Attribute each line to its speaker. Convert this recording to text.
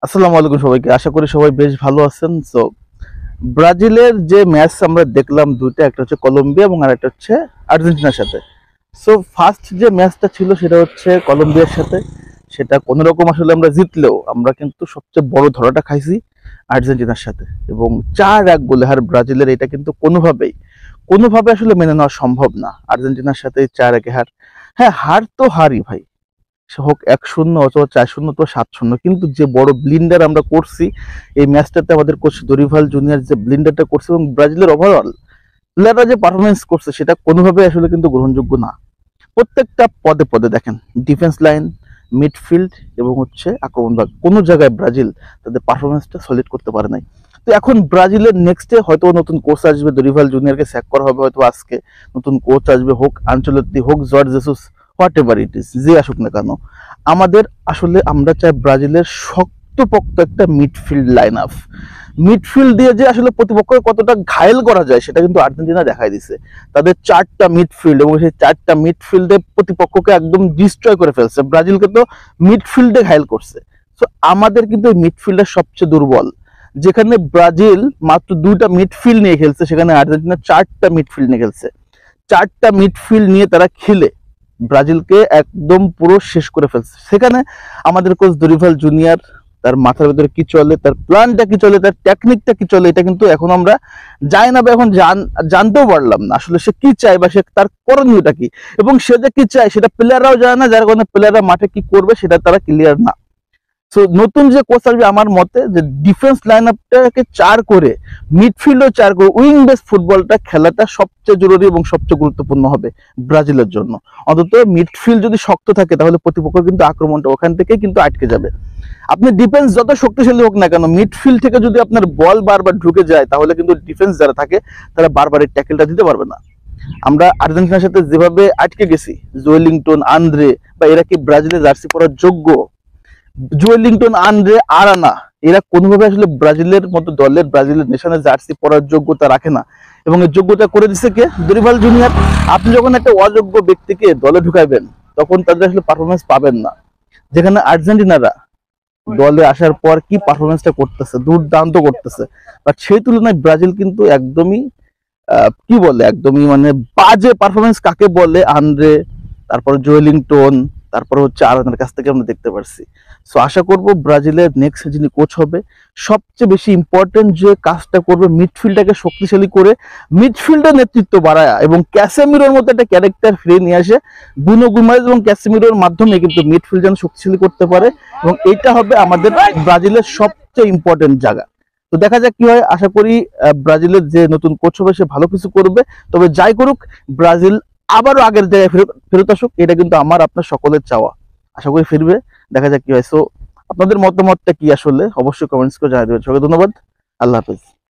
Speaker 1: আসসালামু আলাইকুম সবাইকে। আশা করি সবাই বেশ ভালো আছেন। সো ব্রাজিলের যে ম্যাচ আমরা দেখলাম দুইটা, একটা হচ্ছে কলম্বিয়া এবং আরেকটা হচ্ছে আর্জেন্টিনার সাথে। সো ফার্স্ট যে ম্যাচটা ছিল সেটা হচ্ছে কলম্বিয়ার সাথে। সেটা কোনো রকম আসলে আমরা জিতলেও আমরা কিন্তু সবচেয়ে বড় ধরাটা খাইছি আর্জেন্টিনার সাথে, এবং 4-1 গোলে হার ব্রাজিলের। এটা কিন্তু কোনোভাবে আসলে মেনে নেওয়া সম্ভব না। আর্জেন্টিনার সাথে 4-1 হার। হ্যাঁ, হার তো হারই ভাই, সে হোক 1-0 অথবা 4-0 তো 7-0, কিন্তু যে বড় ব্লিন্ডার আমরা করছি এই ম্যাচটাতে, আমাদের কোচ দরিভাল জুনিয়র যে ব্লিন্ডারটা করছে এবং ব্রাজিলের ওভারঅল প্লেয়াররা যে পারফরমেন্স করছে সেটা কোনোভাবে আসলে কিন্তু গ্রহণযোগ্য না। প্রত্যেকটা পদে পদে দেখেন, ডিফেন্স লাইন, মিডফিল্ড এবং হচ্ছে আক্রমণ ভাগ, কোনো জায়গায় ব্রাজিল তাদের পারফরমেন্সটা সলিড করতে পারে নাই। তো এখন ব্রাজিলের নেক্সটে হয়তো নতুন কোচ আসবে, দরিভাল জুনিয়রকে স্যাক করা হবে হয়তো আজকে। নতুন কোচ আসবে, হোক আনচেলত্তি, হোক George Jesus, what ever it is, যে আসুক না কেন, আমাদের আসলে আমরা চাই ব্রাজিলের শক্তপোক্ত একটা মিডফিল্ড লাইন আপ। মিডফিল্ড দিয়ে যে আসলে প্রতিপক্ষকে কতটা ঘায়েল করা যায় সেটা কিন্তু আর্জেন্টিনা দেখাই দিছে। তাদের 4টা মিডফিল্ড, এবং সেই 4টা মিডফিল্ডে প্রতিপক্ষকে একদম ডিস্ট্রয় করে ফেলছে। ব্রাজিলকে তো মিডফিল্ডে ঘায়েল করছে। তো আমাদের কিন্তু মিডফিল্ডের সবচেয়ে দুর্বল। যেখানে ব্রাজিল মাত্র 2টা মিডফিল্ড নিয়ে খেলছে, সেখানে আর্জেন্টিনা 4টা মিডফিল্ড নিয়ে খেলছে। 4টা মিডফিল্ড নিয়ে তারা খেলে ব্রাজিলকে একদম পুরো শেষ করে ফেলছে। সেখানে আমাদের কোচ দরিভাল জুনিয়র, তার মাথার ভিতরে কি চলে, তার প্ল্যানটা কি চলে, তার টেকনিকটা কি চলে, এটা কিন্তু এখন আমরা জানি না বা এখন জানতেও পারলাম না আসলে সে কি চায় বা সে তার করণীয়টা কি, এবং সে যে কি চায় সেটা প্লেয়াররাও জানে না, যার কারণে প্লেয়াররা মাঠে কি করবে সেটা তারা ক্লিয়ার না। সো নতুন যে কোচ আসবে, আমার মতে যে ডিফেন্স লাইন আপটাকে 4 করে, মিডফিল্ডও 4 করে, উইং বেস ফুটবলটা খেলাটা সবচেয়ে জরুরি এবং সবচেয়ে গুরুত্বপূর্ণ হবে ব্রাজিলের জন্য। অন্তত মিডফিল্ড যদি শক্ত থাকে তাহলে প্রতিপক্ষ কিন্তু আক্রমণটা ওখান থেকেই কিন্তু আটকে যাবে। আপনি ডিফেন্স যত শক্তিশালী হোক না কেন, মিডফিল্ড থেকে যদি আপনার বল বারবার ঢুকে যায় তাহলে কিন্তু ডিফেন্স যারা থাকে তারা বারবার এই ট্যাকেলটা দিতে পারবে না। আমরা আর্জেন্টিনার সাথে যেভাবে আটকে গেছি, জোয়েলিংটন, আন্দ্রে, বা এরা কি ব্রাজিলের জার্সি পরার যোগ্য? জোয়েলিংটন, আন্দ্রে, আরানা, এরা কোনোভাবে আসলে ব্রাজিলের মতো দলের, ব্রাজিলের ন্যাশনাল জার্সি পরার যোগ্যতা রাখে না। এবং এই যোগ্যতা করে দিচ্ছে কে? Dorival junior. আপনি যখন একটা অযোগ্য ব্যক্তিকে দলে ঢুকাবেন তখন তাদের আসলে পারফরমেন্স পাবেন না। যেখানে আর্জেন্টিনারা দলে আসার পর কি পারফরমেন্সটা করতেছে, দুর্দান্ত করতেছে। বাট সেই তুলনায় ব্রাজিল কিন্তু একদমই কি বলে, একদমই মানে বাজে পারফরমেন্স কাকে বলে, আন্দ্রে, তারপর জোয়েলিংটন, তারপর হচ্ছে আরানার কাছ থেকে আমরা দেখতে পারছি। সো আশা করব ব্রাজিলের নেক্সট যিনি কোচ হবে, সবচেয়ে বেশি ইম্পর্টেন্ট যে কাজটা করবে, মিডফিল্ডটাকে শক্তিশালী করে মিডফিল্ডের নেতৃত্ব বাড়ায় এবং ক্যাসেমিরোর মতো একটা ক্যারেক্টার ফিরে নিয়ে আসে। বুনো গুমারেজ এবং ক্যাসেমিরোর মাধ্যমে কিন্তু মিডফিল্ড যেন শক্তিশালী করতে পারে, এবং এটা হবে আমাদের ব্রাজিলের সবচেয়ে ইম্পর্টেন্ট জায়গা। তো দেখা যাক কি হয়। আশা করি ব্রাজিলের যে নতুন কোচ হবে সে ভালো কিছু করবে। তবে যাই করুক, ব্রাজিল আবারও আগের জায়গায় ফেরত আসুক, এটা কিন্তু আমার আপনার সকলের চাওয়া। আশা করি ফিরবে, দেখা যাক কি হয়। সো আপনাদের মতামতটা কি আসলে অবশ্যই কমেন্টস করে জানিয়ে দেবেন। সবাইকে ধন্যবাদ। আল্লাহ হাফেজ।